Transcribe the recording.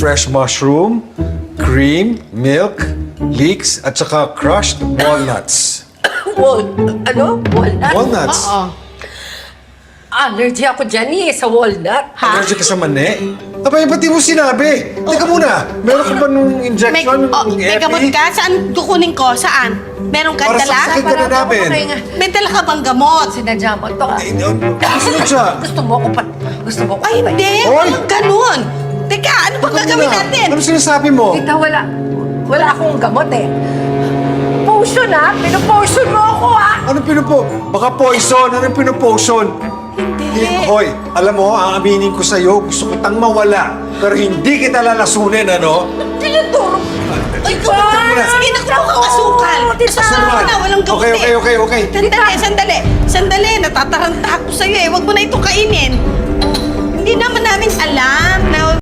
fresh mushroom, cream, milk, leeks, at saka crushed walnuts. Walnut? Walnuts? Oo. Allergy ako dyan sa walnut. Allergic ka sa mani? Abay, ba't di mo sinabi? Teka muna, meron ka ba nung injection, nung may gamot epi? ka? Saan kukunin ko? Saan? Meron ka Para sa dala? sakit ka na namin. May dala ka bang gamot? Sinadya mo ito. Sunod siya. Gusto mo ko pa. Gusto mo ko Ay, hindi. Hoy! Walang ganun. Teka, ano bang gagawin natin? Ano sinasabi mo? Tita, wala akong gamot Potion Pinopotion mo ako Anong pinupo? Baka poison. Anong pinopotion? Hindi. Hoy, alam mo, ang aminin ko sa'yo, gusto ko tang mawala. Pero hindi kita lalasunin, ano? Tinuturo. Ay, kumita mo na. Sige, nakuha kang asukal. Asukal na, walang gamot Okay. Sandali, natataranta ako sa'yo Huwag mo na ito kainin. Hindi naman namin alam na